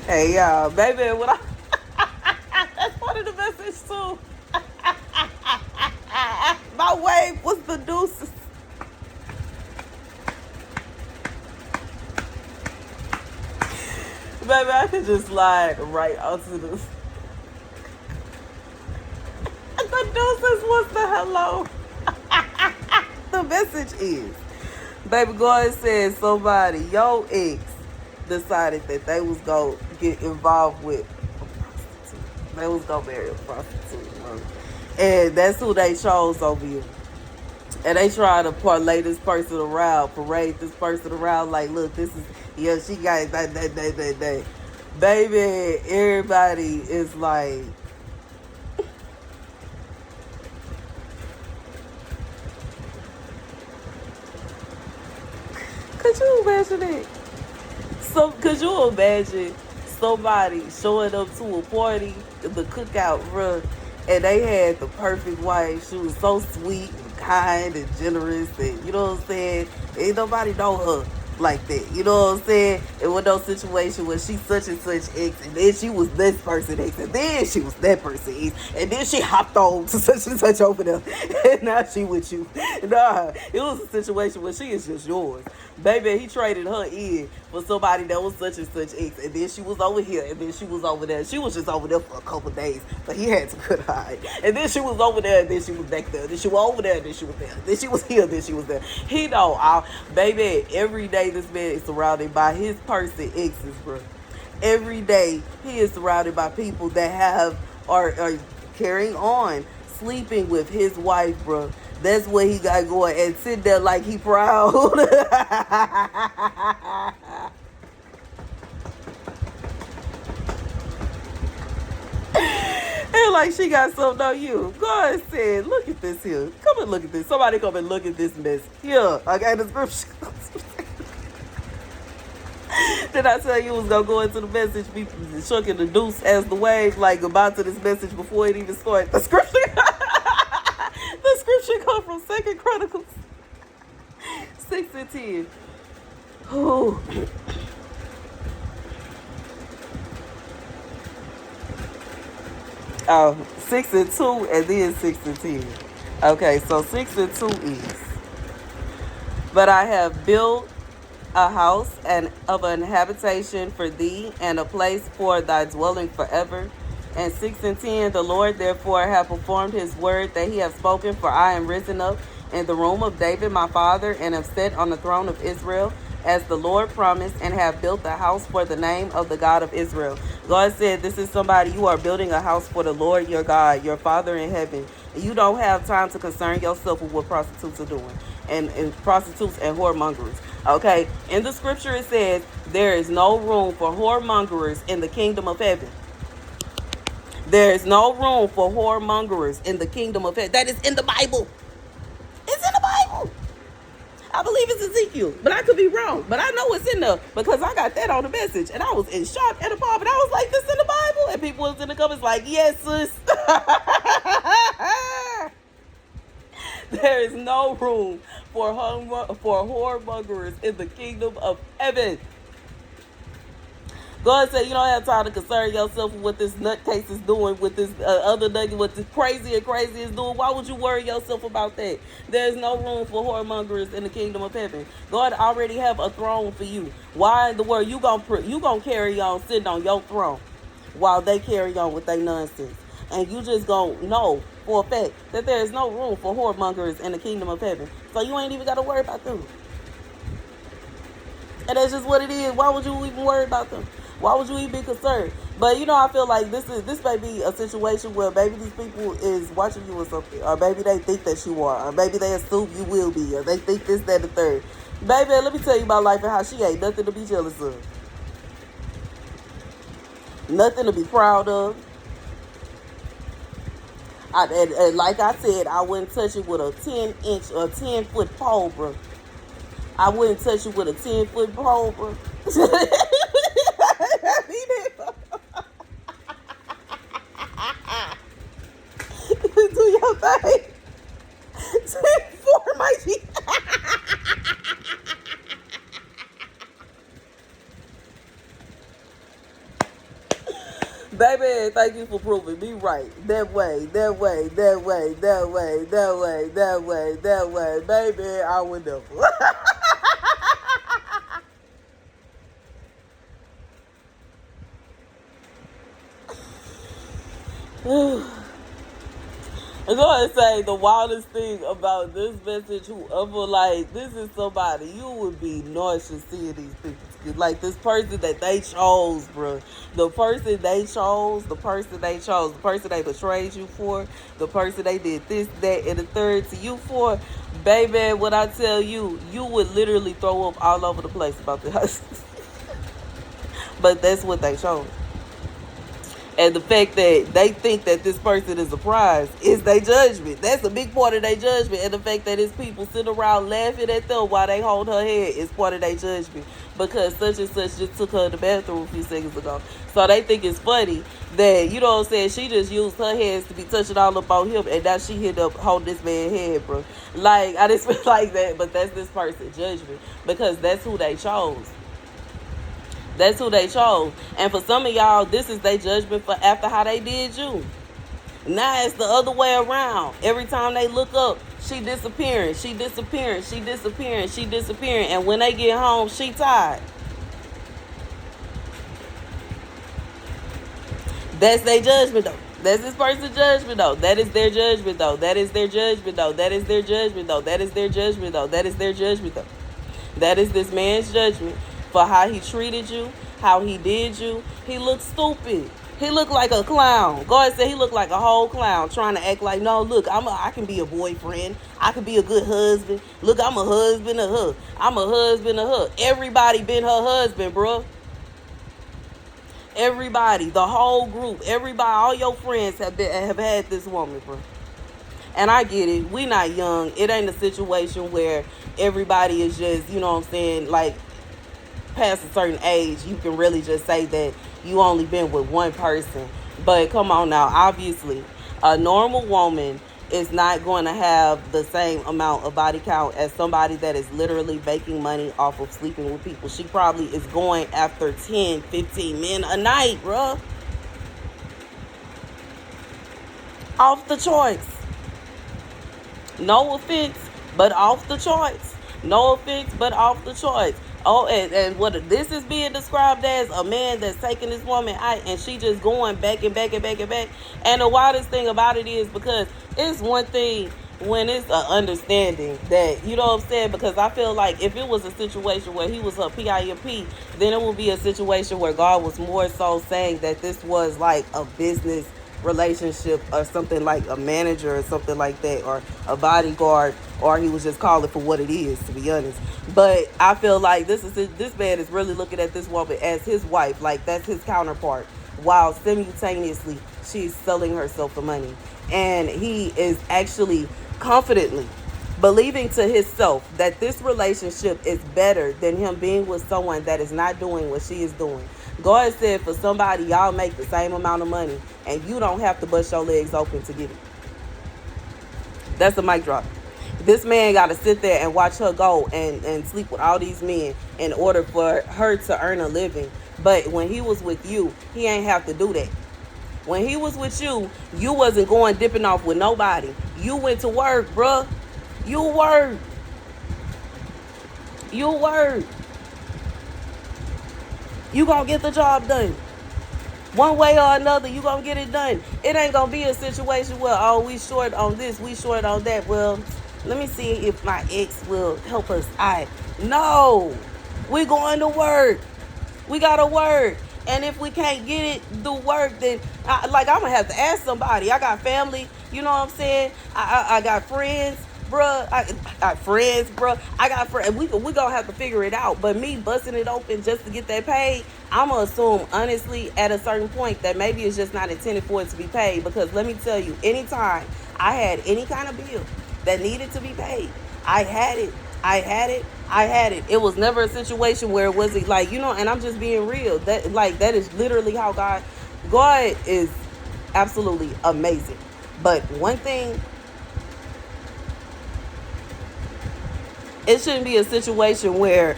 Hey, y'all, baby, what I... That's part of the message, too. My wave was the deuces. Baby, I could just slide right onto the... The deuces was the hello. The message is, baby, God said somebody, your ex, decided that they was going to get involved with a prostitute. They was going to marry a prostitute. Bro. And that's who they chose over you. And they try to parlay this person around, parade this person around like, look, this is, yeah, she got that. Baby, everybody is like, could you imagine it? So, could you imagine somebody showing up to a party, the cookout, bruh, and they had the perfect wife. She was so sweet and kind and generous, and you know what I'm saying? Ain't nobody know her like that. You know what I'm saying? It was no situation where she's such and such ex, and then she was this person ex, and then she was that person ex, and then she hopped on to such and such over there, and now she with you. Nah, it was a situation where she is just yours. Baby, he traded her in for somebody that was such and such ex, and then she was over here, and then she was over there. She was just over there for a couple days, but he had to cut hide. And then she was over there, and then she was back there. Then she was over there, and then she was there. Then she was here, then she was there. He know, baby, every day this man is surrounded by his person exes, bro. Every day he is surrounded by people that are carrying on, sleeping with his wife, bro. That's what he got going, and sit there like he proud. And like she got something on you. God said, look at this here. Come and look at this. Somebody come and look at this mess. Here, I got the scripture. Did I tell you it was going to go into the message, be shucking the deuce as the wave, like about to this message before it even started? The scripture, the scripture comes from 2 Chronicles 6 and 10. Oh. Oh, 6 and 2 and then 6 and 10. Okay, so 6 and 2 is, but I have built a house and of an habitation for thee, and a place for thy dwelling forever. And 6 and 10, the Lord therefore hath performed his word that he hath spoken, for I am risen up in the room of David my father, and am set on the throne of Israel, as the Lord promised, and have built a house for the name of the God of Israel. God said, this is somebody, you are building a house for the Lord your God, your Father in heaven. You don't have time to concern yourself with what prostitutes are doing, and prostitutes and whoremongers. Okay, in the scripture it says, there is no room for whoremongers in the kingdom of heaven. There is no room for whoremongers in the kingdom of heaven. That is in the Bible. It's in the Bible. I believe it's Ezekiel, but I could be wrong. But I know it's in there because I got that on the message, and I was in shock at the bar, but I was like, this in the Bible? And people was in the comments like, yes, sis. There is no room for whoremongers in the kingdom of heaven. God said you don't have time to concern yourself with what this nutcase is doing, with this other nugget, what this crazy is doing. Why would you worry yourself about that? There's no room for whoremongers in the kingdom of heaven. God already have a throne for you. Why in the world you gonna carry on sitting on your throne while they carry on with their nonsense? And you just gonna know for a fact that there is no room for whoremongers in the kingdom of heaven. So you ain't even got to worry about them. And that's just what it is. Why would you even worry about them? Why would you even be concerned? But you know, I feel like this may be a situation where maybe these people is watching you or something, or maybe they think that you are, or maybe they assume you will be, or they think this, that, and the third. Baby, let me tell you about life and how she ain't nothing to be jealous of. Nothing to be proud of. And like I said, I wouldn't touch it with a 10-inch or 10-foot pole, bro. I wouldn't touch it with a 10-foot pole, bro. Do your thing. For my G. Baby, thank you for proving me right. That way, that way, that way, that way, that way, that way, that way. Baby, I would never. I'm going to say the wildest thing about this message, whoever, like, this is somebody, you would be nauseous seeing these people. Like, this person that they chose, bro. The person they chose, the person they chose, the person they betrayed you for, the person they did this, that, and the third to you for. Baby, what I tell you, you would literally throw up all over the place about this. But that's what they chose. And the fact that they think that this person is a prize is their judgment. That's a big part of their judgment. And the fact that it's people sitting around laughing at them while they hold her head is part of their judgment. Because such and such just took her in the bathroom a few seconds ago. So they think it's funny that, you know what I'm saying, she just used her hands to be touching all up on him. And now she hit up holding this man's head, bro. Like, I just feel like that. But that's this person's judgment. Because that's who they chose. That's who they chose. And for some of y'all, this is their judgment for after how they did you. Now it's the other way around. Every time they look up, she disappearing, she disappearing, she disappearing, she disappearing. And when they get home, she tired. That's their judgment though. That's this person's judgment though. That is their judgment though. That is their judgment though. That is their judgment though. That is their judgment though. That is their judgment though. That is this man's judgment for how he treated you, how he did you. He looked stupid. He looked like a clown. God said he looked like a whole clown trying to act like, no, look, I can be a boyfriend. I can be a good husband. Look, I'm a husband of her. I'm a husband of her. Everybody been her husband, bro. Everybody, the whole group, everybody, all your friends have had this woman, bro. And I get it. We not young. It ain't a situation where everybody is just, you know what I'm saying, like, past a certain age, you can really just say that you only been with one person. But come on now, obviously, a normal woman is not going to have the same amount of body count as somebody that is literally making money off of sleeping with people. She probably is going after 10, 15 men a night, bruh. Off the charts. No offense, but off the charts. No offense, but off the charts. Oh, and what this is being described as a man that's taking this woman out and she just going back and back and back and back. And the wildest thing about it is because it's one thing when it's an understanding that, you know what I'm saying? Because I feel like if it was a situation where he was her PIMP, then it would be a situation where God was more so saying that this was like a business relationship or something, like a manager or something like that, or a bodyguard, or he was just calling for what it is, to be honest. But I feel like this man is really looking at this woman as his wife, like that's his counterpart, while simultaneously she's selling herself for money. And he is actually confidently believing to himself that this relationship is better than him being with someone that is not doing what she is doing. God said for somebody, y'all make the same amount of money and you don't have to bust your legs open to get it. That's a mic drop. This man got to sit there and watch her go and sleep with all these men in order for her to earn a living. But when he was with you, he ain't have to do that. When he was with you, you wasn't going dipping off with nobody. You went to work, bruh. You worked. You worked. You gonna get the job done. One way or another, you gonna get it done. It ain't gonna be a situation where, oh, we short on this, we short on that. Well, let me see if my ex will help us out. No. We going to work. We gotta work. And if we can't get it, do work, then I'm gonna have to ask somebody. I got family, you know what I'm saying? I got friends. Bruh, I got friends, bruh. I got friends. We gonna have to figure it out. But me busting it open just to get that paid, I'm gonna assume, honestly, at a certain point that maybe it's just not intended for it to be paid. Because let me tell you, anytime I had any kind of bill that needed to be paid, I had it. I had it. It was never a situation where it wasn't like, you know, and I'm just being real. That is literally how God is absolutely amazing. But one thing, it shouldn't be a situation where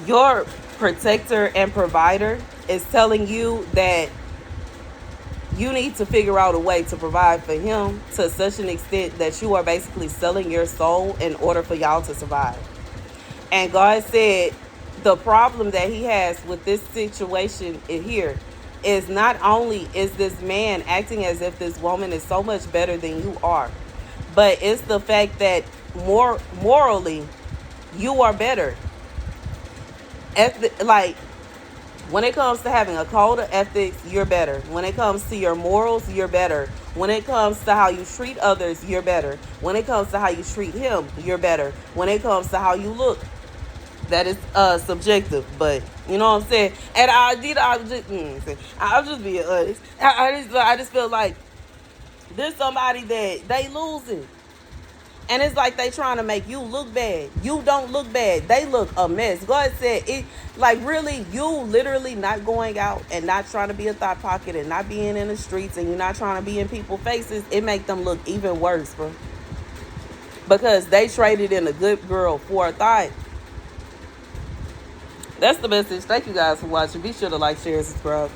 your protector and provider is telling you that you need to figure out a way to provide for him to such an extent that you are basically selling your soul in order for y'all to survive. And God said the problem that he has with this situation here is not only is this man acting as if this woman is so much better than you are, but it's the fact that morally you are better. Like, when it comes to having a code of ethics, you're better. When it comes to your morals, you're better. When it comes to how you treat others, you're better. When it comes to how you treat him, you're better. When it comes to how you look, that is subjective, but you know what I'm saying. And I'll just be honest. I just feel like there's somebody that they losing. And it's like they trying to make you look bad. You don't look bad. They look a mess. God said it, like, really, you literally not going out and not trying to be a thought pocket and not being in the streets and you're not trying to be in people's faces. It make them look even worse, bro. Because they traded in a good girl for a thought. That's the message. Thank you guys for watching. Be sure to like, share, and subscribe.